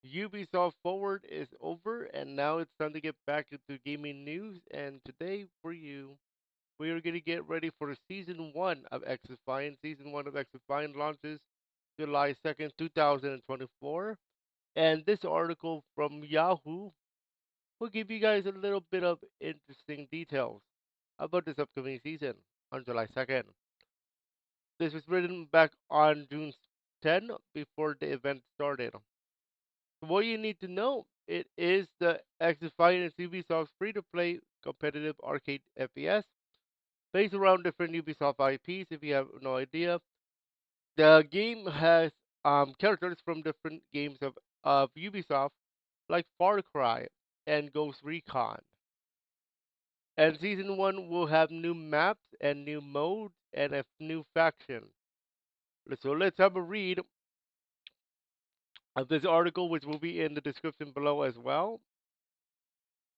Ubisoft Forward is over, and now it's time to get back into gaming news. And today, for you, we are going to get ready for Season 1 of XDefiant. Season 1 of XDefiant launches July 2nd, 2024. And this article from Yahoo will give you guys a little bit of interesting details about this upcoming season on July 2nd. This was written back on June 10th before the event started. What you need to know, it is the XDefiant and Ubisoft's free-to-play competitive arcade FPS based around different Ubisoft IPs. If you have no idea, the game has characters from different games of Ubisoft, like Far Cry and Ghost Recon. And Season 1 will have new maps and new modes and a new faction. So let's have a read of this article, which will be in the description below as well.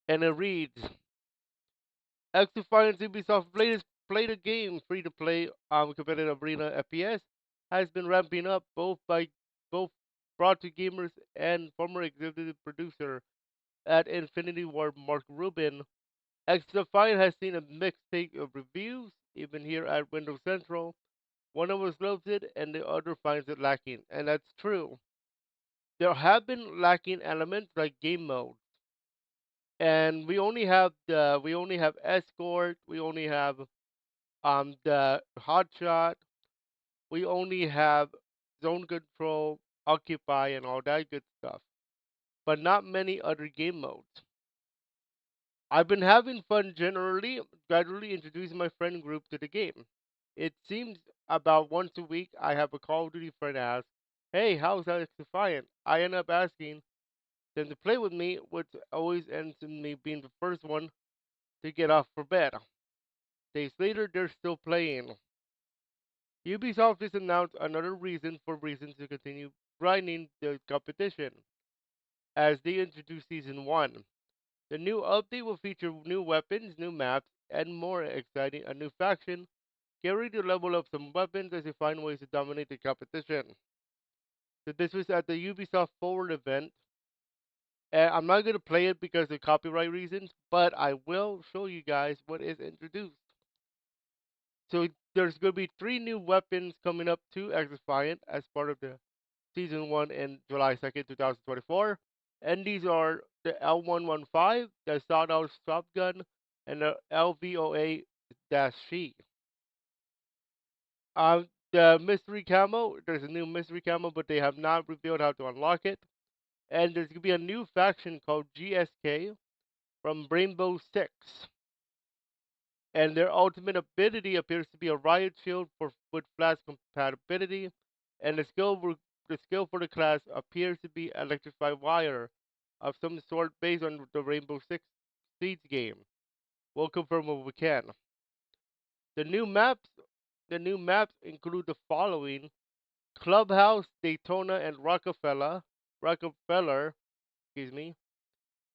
And it reads, XDefiant Ubisoft's latest play the game free to play competitive arena FPS has been ramping up both brought to gamers and former executive producer at Infinity Ward Mark Rubin. XDefiant has seen a mixed take of reviews, even here at Windows Central. One of us loves it and the other finds it lacking, and that's true. There have been lacking elements like game mode, and we only have escort, we only have the hotshot, we only have zone control, occupy, and all that good stuff, but not many other game modes. I've been having fun generally, gradually introducing my friend group to the game. It seems about once a week I have a Call of Duty friend ask, "Hey, how's Alex Defiant?" I end up asking them to play with me, which always ends in me being the first one to get off for bed. Days later, they're still playing. Ubisoft just announced another reason to continue grinding the competition as they introduce Season 1. The new update will feature new weapons, new maps, and more exciting, a new faction. Get ready to level up some weapons as you find ways to dominate the competition. So this was at the Ubisoft Forward event. And I'm not going to play it because of copyright reasons, but I will show you guys what is introduced. So there's going to be three new weapons coming up to Exdefiant as part of the Season 1 in July 2nd, 2024. And these are the L115, the Sawed-Out Shotgun, and the LVOA-C. The mystery camo, there's a new mystery camo, but they have not revealed how to unlock it. And there's going to be a new faction called GSK from Rainbow Six. And their ultimate ability appears to be a riot shield with flash compatibility. And the skill for the class appears to be electrified wire of some sort based on the Rainbow Six Siege game. We'll confirm when we can. The new maps the new maps include the following: Clubhouse, Daytona, and Rockefeller, excuse me,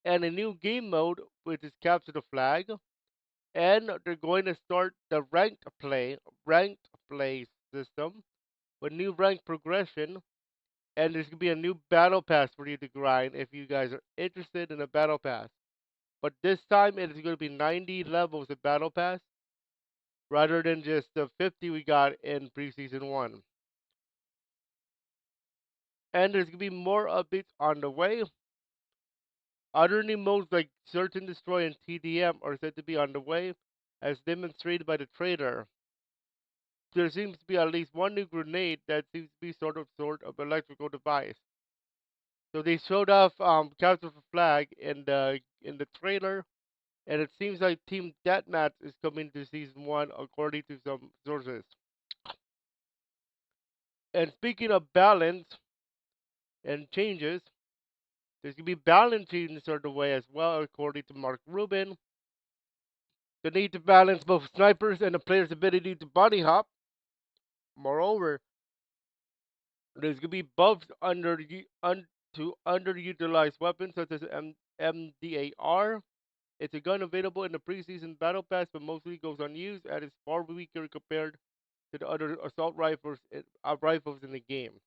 and a new game mode which is Capture the Flag. And they're going to start the ranked play system with new rank progression. And there's gonna be a new battle pass for you to grind if you guys are interested in a battle pass. But this time it is going to be 90 levels of battle pass rather than just the 50 we got in preseason one. And there's gonna be more updates on the way. Other new modes like Search and Destroy and TDM are said to be on the way, as demonstrated by the trailer. There seems to be at least one new grenade that seems to be sort of electrical device. So they showed off Capture the Flag in the trailer, and it seems like Team Deathmatch is coming to season one, according to some sources. And speaking of balance and changes, there's gonna be balance changes on the way as well, according to Mark Rubin. The need to balance both snipers and the player's ability to body hop. Moreover, there's gonna be buffs to underutilized weapons such as MDAR. It's a gun available in the preseason battle pass, but mostly goes unused and is far weaker compared to the other assault rifles in the game.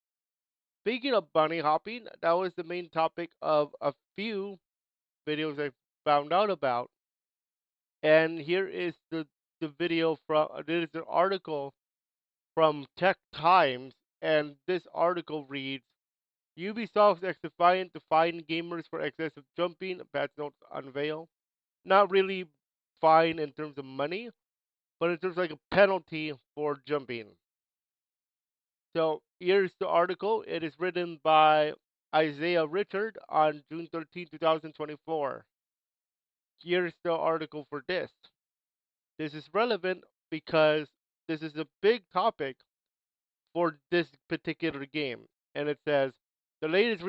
Speaking of bunny hopping, that was the main topic of a few videos I found out about. And here is the video from this is an article from Tech Times, and this article reads: Ubisoft's XDefiant to fine gamers for excessive jumping. Patch notes unveil. Not really fine in terms of money, but in terms of like a penalty for jumping. So here's the article. It is written by Isaiah Richard on June 13, 2024. Here's the article for this. This is relevant because this is a big topic for this particular game. And it says the latest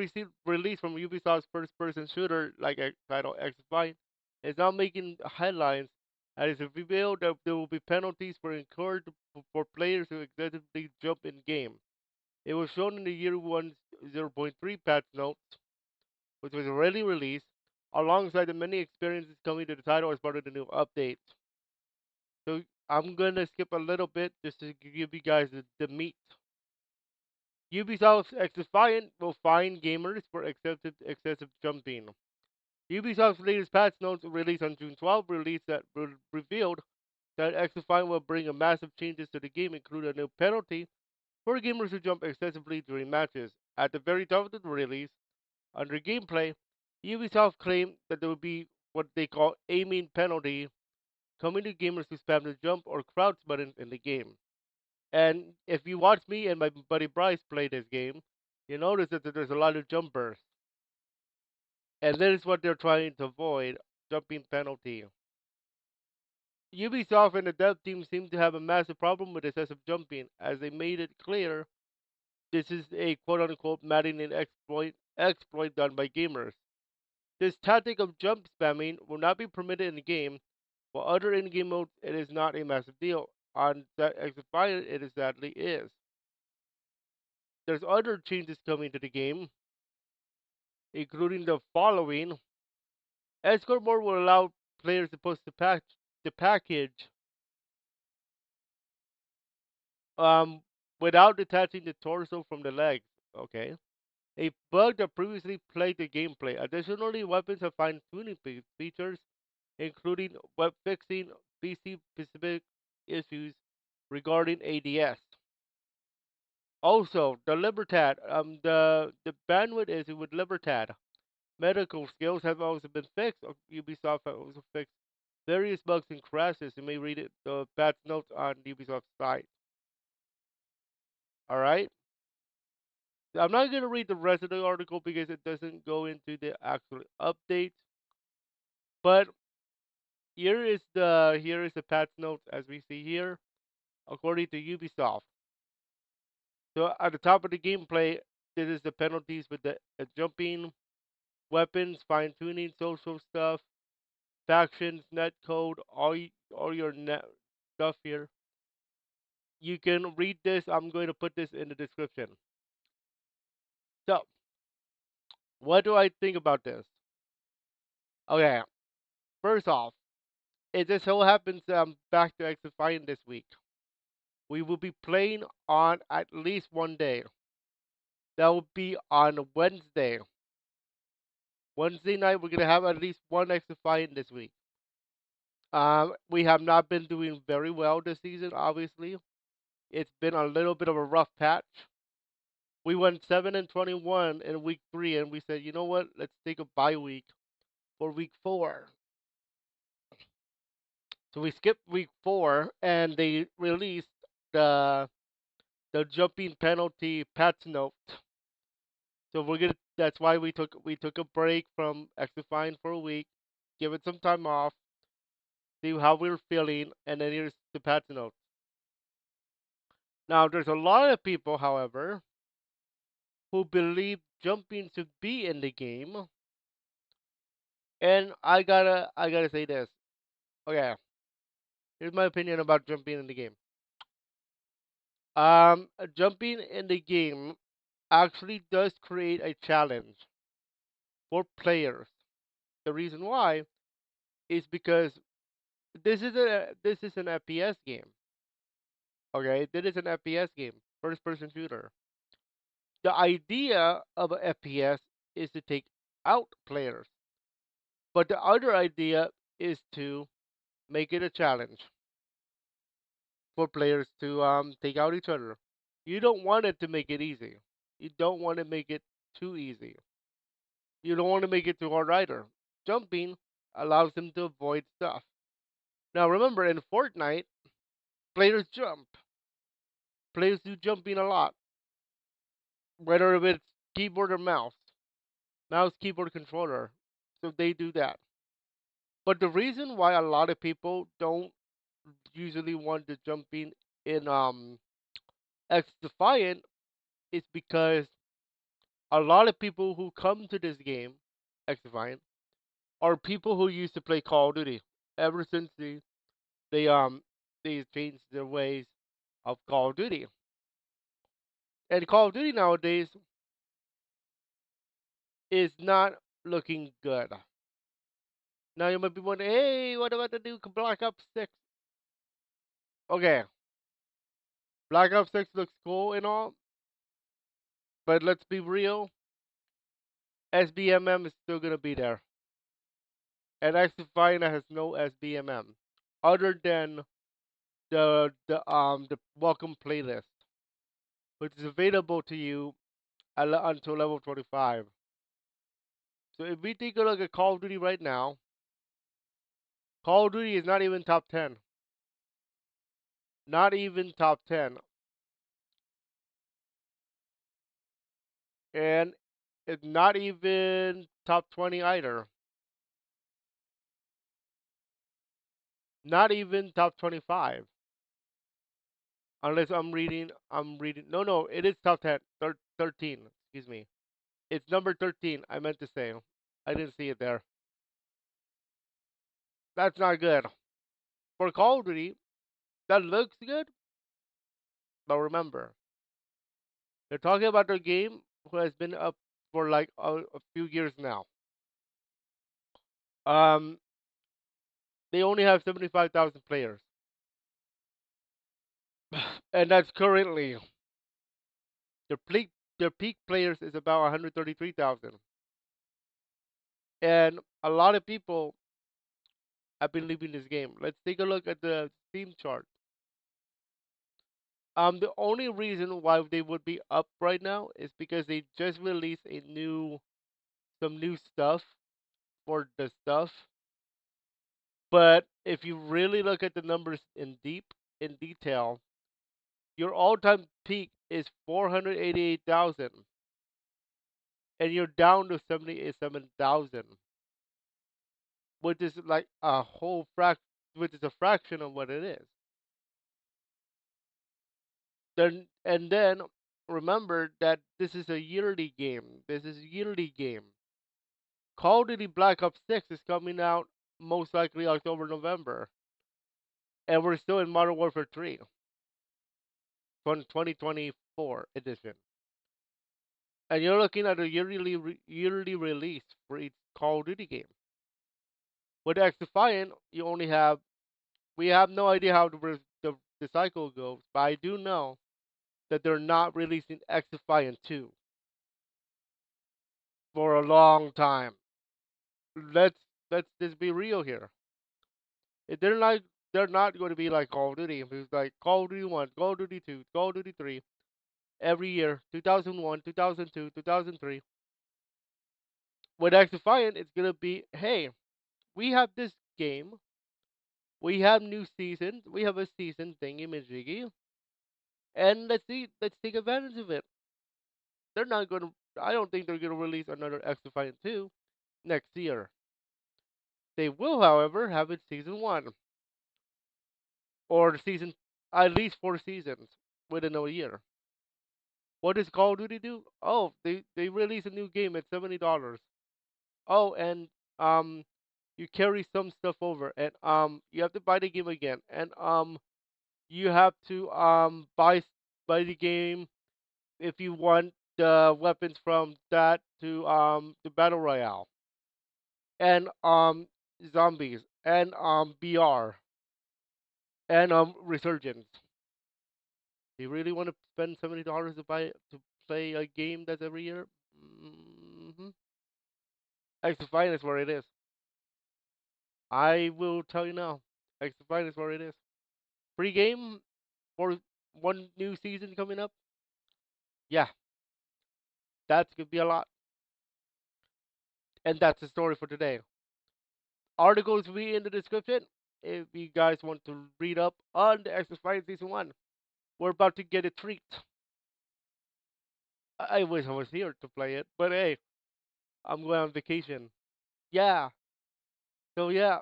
release from Ubisoft's first person shooter, like a title X Defiant, is now making headlines as it revealed that there will be penalties for incurred for players who excessively jump in game. It was shown in the year 1 0.3 patch notes, which was already released, alongside the many experiences coming to the title as part of the new update. So I'm gonna skip a little bit just to give you guys the meat. Ubisoft's XDefiant will fine gamers for excessive jumping. Ubisoft's latest patch notes released on June 12th released that revealed that XDefiant will bring a massive changes to the game, including a new penalty for gamers who jump excessively during matches. At the very top of the release, under gameplay, Ubisoft claimed that there would be what they call aiming penalty coming to gamers who spam the jump or crouch buttons in the game. And if you watch me and my buddy Bryce play this game, you notice that there's a lot of jumpers. And that is what they're trying to avoid, jumping penalty. Ubisoft and the dev team seem to have a massive problem with excessive jumping, as they made it clear this is a quote unquote maddening exploit done by gamers. This tactic of jump spamming will not be permitted in the game, while other in-game modes it is not a massive deal. On that Xdefiant it sadly is. There's other changes coming to the game, including the following. Escort mode will allow players to post the package um, without detaching the torso from the legs. Okay. A bug that previously plagued the gameplay. Additionally, weapons have fine-tuning features, including web fixing PC-specific issues regarding ADS. Also, the Libertad, the bandwidth issue with Libertad. Medical skills have also been fixed. Ubisoft has also fixed various bugs and crashes. You may read the patch notes on Ubisoft's site. All right. I'm not going to read the rest of the article because it doesn't go into the actual update. But here is the patch notes as we see here, according to Ubisoft. So at the top of the gameplay, this is the penalties with the jumping, weapons, fine tuning, social stuff, factions, netcode, all your net stuff here. You can read this. I'm going to put this in the description. So, what do I think about this? Okay, first off, it just so happens that I'm back to Exifying this week. We will be playing on at least one day. That will be on Wednesday. Wednesday night, we're gonna have at least one Exifying this week. We have not been doing very well this season. Obviously, it's been a little bit of a rough patch. We went 7-21 in week 3, and we said, you know what? Let's take a bye week for week 4. So we skipped week 4, and they released the the jumping penalty patch note. So we're gonna. That's why we took a break from Xifine for a week, give it some time off, see how we're feeling, and then here's the patch note. Now there's a lot of people, however, who believe jumping should be in the game, and I gotta say this. Okay, here's my opinion about jumping in the game. Jumping in the game actually does create a challenge for players. The reason why is because this is an FPS game. Okay, this is an FPS game, first person shooter. The idea of a FPS is to take out players, but the other idea is to make it a challenge for players to take out each other. You don't want it to make it easy. You don't want to make it too easy. You don't want to make it too hard either. Jumping allows them to avoid stuff. Now remember, in Fortnite, players jump. Players do jumping a lot, whether it's keyboard or mouse, mouse, keyboard, controller. So they do that. But the reason why a lot of people don't usually want to jumping in XDefiant is because a lot of people who come to this game, XDefiant, are people who used to play Call of Duty. Ever since they changed their ways of Call of Duty. And Call of Duty nowadays is not looking good. Now you might be wondering, hey, what about the new Black Ops 6? Okay, Black Ops 6 looks cool and all, but let's be real, SBMM is still gonna be there. And Xdefiant has no SBMM other than the welcome playlist, which is available to you until level 25. So if we take a look at Call of Duty right now, Call of Duty is not even top 10. Not even top 10. And it's not even top 20 either. Not even top 25. Unless I'm reading. No, no, it is top 10. 13. Excuse me. It's number 13. I meant to say. I didn't see it there. That's not good. For Call of Duty, that looks good, but remember, they're talking about their game who has been up for like a few years now. Um, they only have 75,000 players, and that's currently their peak players is about 133,000, and a lot of people have been leaving this game. Let's take a look at the Steam chart. The only reason why they would be up right now is because they just released some new stuff for the stuff. But if you really look at the numbers in detail, your all-time peak is 488,000, and you're down to 77,000, which is like which is a fraction of what it is. Then remember that this is a yearly game. This is a yearly game. Call of Duty Black Ops 6 is coming out most likely October, November, and we're still in Modern Warfare 3 from 2024 edition. And you're looking at a yearly release for each Call of Duty game. With XDefiant, you only have we have no idea how the cycle goes, but I do know that they're not releasing XDefiant 2 for a long time. Let's let's just be real here. They're not going to be like Call of Duty. It's like Call of Duty 1, Call of Duty 2, Call of Duty 3 every year, 2001, 2002, 2003. With XDefiant, it's going to be, hey, we have this game. We have new seasons. We have a season thingy majiggy. And let's take advantage of it. They're not going to, I don't think they're going to release another XDefiant 2 next year. They will, however, have it season 1 or season, at least 4 seasons within a year. What does Call of Duty do? Oh, they release a new game at $70. Oh, and um, you carry some stuff over, and you have to buy the game again, and you have to buy the game if you want the weapons from that to the battle royale, and zombies, and BR, and resurgence. Do you really want to spend $70 to buy it play a game that's every year. Mm-hmm. XDefiant is where it is. I will tell you now. XDefiant is where it is. Free game for one new season coming up. Yeah, that's gonna be a lot. And that's the story for today. Articles will be in the description if you guys want to read up on the XDefiant Season 1. We're about to get a treat. I wish I was here to play it, but hey, I'm going on vacation. Yeah. So yeah,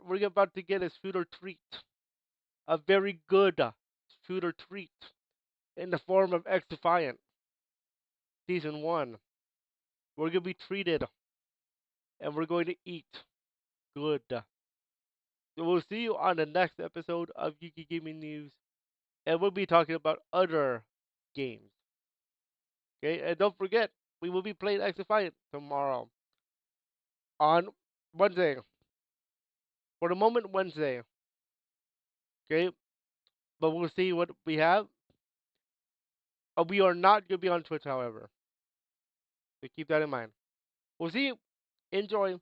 we're about to get a shooter treat, a very good shooter treat in the form of X Defiant Season 1. We're gonna be treated, and we're going to eat good. So we'll see you on the next episode of Geeky Gaming News, and we'll be talking about other games. Okay, and don't forget, we will be playing X Defiant tomorrow on Wednesday. For the moment, Wednesday. Okay, but we'll see what we have. We are not going to be on Twitch, however. So keep that in mind. We'll see you. Enjoy.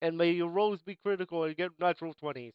And may your rolls be critical and get natural 20s.